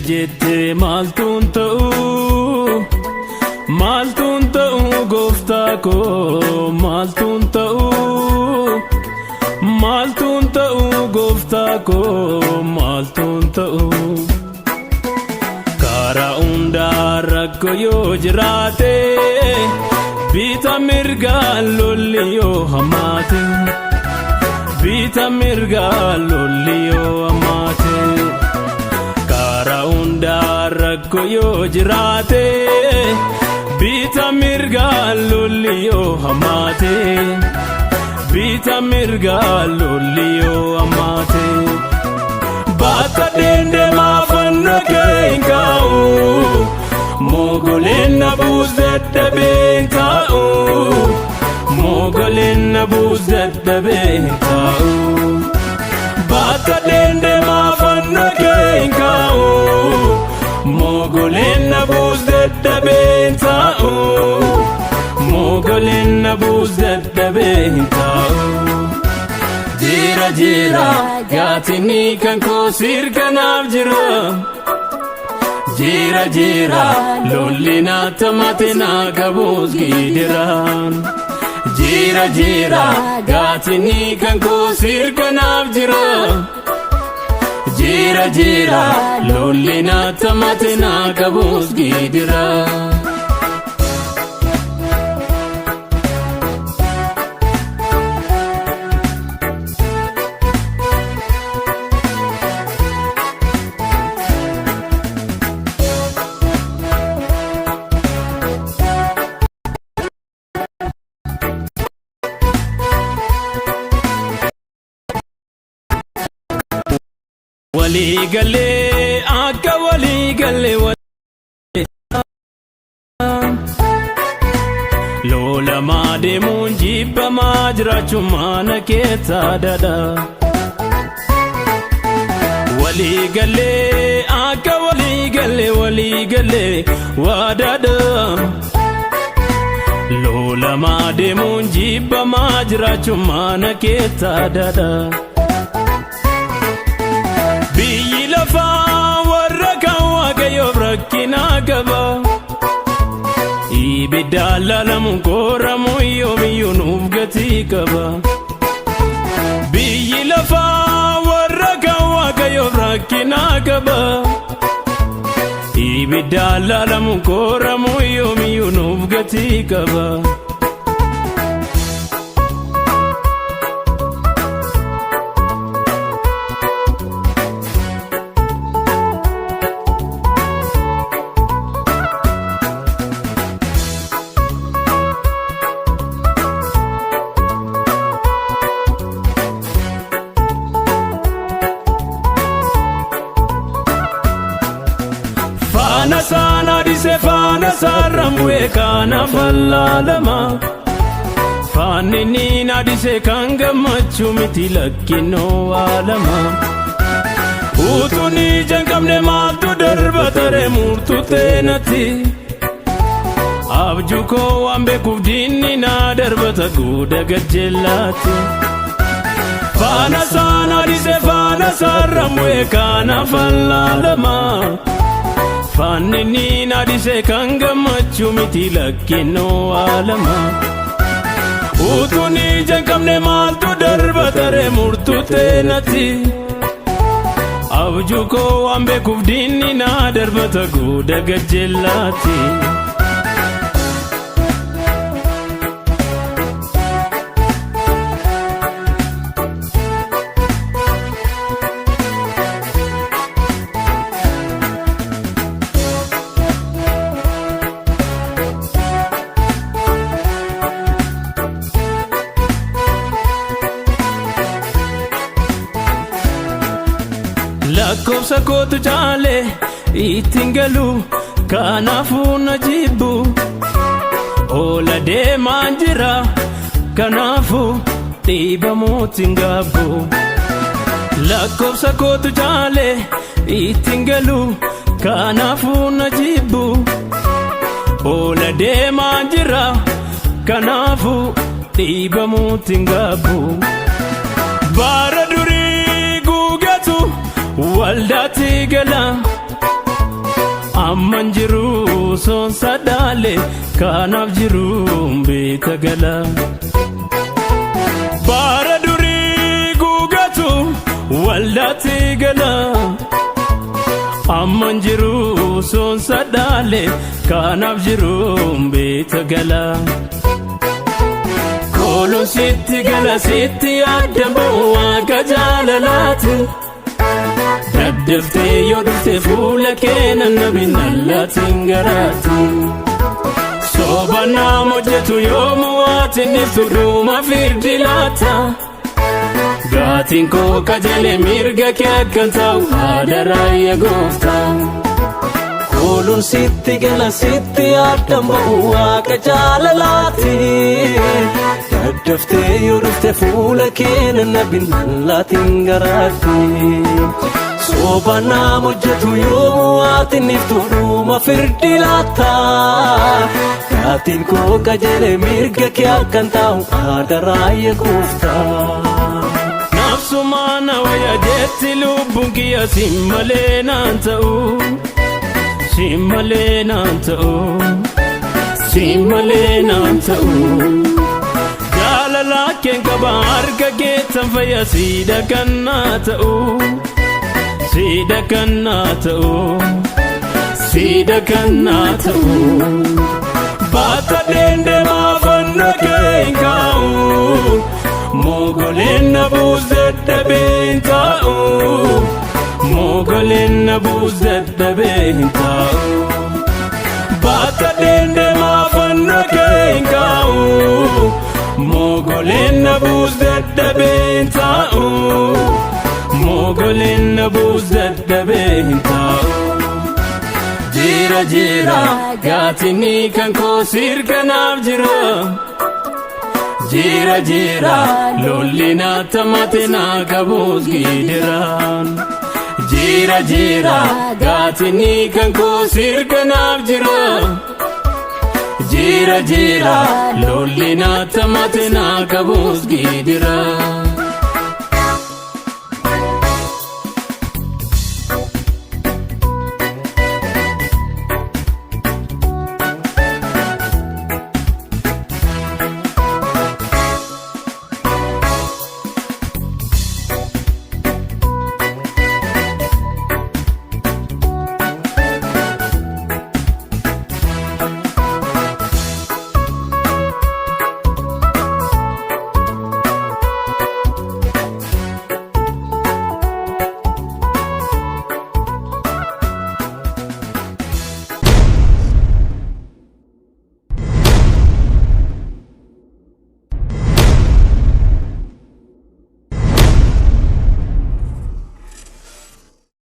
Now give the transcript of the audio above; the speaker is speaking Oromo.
jette maaltuun ta'u gooftaa koo maaltuun ta'u gooftaa koo maaltuun ta'u karaa hundaa rakkoo yoo jiraate bitaa mirgaa lolli yoo hammaate bitaa mirgaa lolli yoo hammaate karaa hundaa rakkoo yoo jiraate bitaa mirgaa lolli yoo hammaate bitaa mirgaa lolli yoo hammaate baata deemaa fannoo kee hin kaa'u mogoleen na buus dadhabeen taa'u mogoleen na buus dadhabeen taa'u baata deemaa fannoo kee hin kaa'u mogoleen na buus dadhabeen taa'u mogoleen na buus dadhabeen taa'u jira gaatini kan koo sirkanaaf jira jira lolli na tamate na gabuus gidiraan jira gaatini kan koo sirkanaaf jira jira lolli na tamate na gabuus gidiraan waliigalee akka waliigalee lolamaa deemuun jibbamaa jiraachuun mana keessaa dada waliigalee akka waliigalee waadada lolamaa deemuun jibbamaa jiraachuun mana keessaa dada biyyi lafaa warra kan waaqayyoof rakkinaa qaba ibiddaan lalamuun kooramuun yoomiyyuu nuuf gatii qaba biyyi lafaa warra kan waaqayyoof rakkinaa qaba ibiddaan lalamuun kooramuun yoomiyyuu nuuf gatii qaba faana saarraan bu'ee kana fallaalama faanni naadise kan gammachuu miti lakkinnoo waalama utuun ijaan qabne maaltu darba taree murtuu teenatti abjuu koo waan beekuuf diinni naa darbata guuda gajjellaatti faana saarraan bu'ee kana fallaalama faanni naadise kan gammachuu miti lakkinnoo waalama utuun ijaan qabne maaltu darba taree murtuu teenatti abjuu koo waan beekuuf diinni naa darbata guuda gajjellaatti lakkoofsa kootu caale ittiin galu kanaafuu na jibbu oola deemaan jira kanaafuu dhiibamuutiin gaabbu lakkoofsa kootu caale ittiin galu kanaafuu na jibbu oola deemaan jira kanaafuu dhiibamuutiin gaabbu bara durii guugatu waldaatti gala amman jiru soon sadaale kanaaf jiru beeta gala bara durii gugatu waldaatti gala amman jiru soon sadaale kanaaf jiru beeta gala kooluun sitti gala sitti adda waaqa jaalalaati daddaftee yoo dhufte fuula kee nannabi nallaatiin garaati sooba naam hojjetu yoomu waatiin ibsu dhuuma firdi laata gaatiin koo qajeele mirga kee akkan ta'u haadha raayya gooftaa kooluun sitti gala sitti adda waaqa jaalalaati daddaftee yoo dhufte fuula kee nannabi nallaatiin garaati sooba naam hojjetu yoomu waatiin ibsu dhuuma firdi laata gaatiin koo qajeele mirga kee akkan ta'u haadha raayya gooftaa nafsumaana wayya jetti lubbuun kiyya simmalee naan ta'u simmalee naan ta'u simmalee naan ta'u jaalala keen qaba harka keetan fayya siida kannaa ta'u siida kannaa ta'u siida kannaa ta'u baata deendemaa fanna keen kaa'u mogoleen na buus dadhabeen taa'u mogoleen na buus dadhabeen taa'u baata deendemaa fanna keen kaa'u mogoleen na buus dadhabeen taa'u mogoleen na buus dadhabeen taa'u jira jira gaatini kan koo sirkanaaf jira jira jira lolli naata mate naa qabuus gidiraan jira jira gaatini kan koo sirkanaaf jira jira jira lolli naata mate naa qabuus gidiraan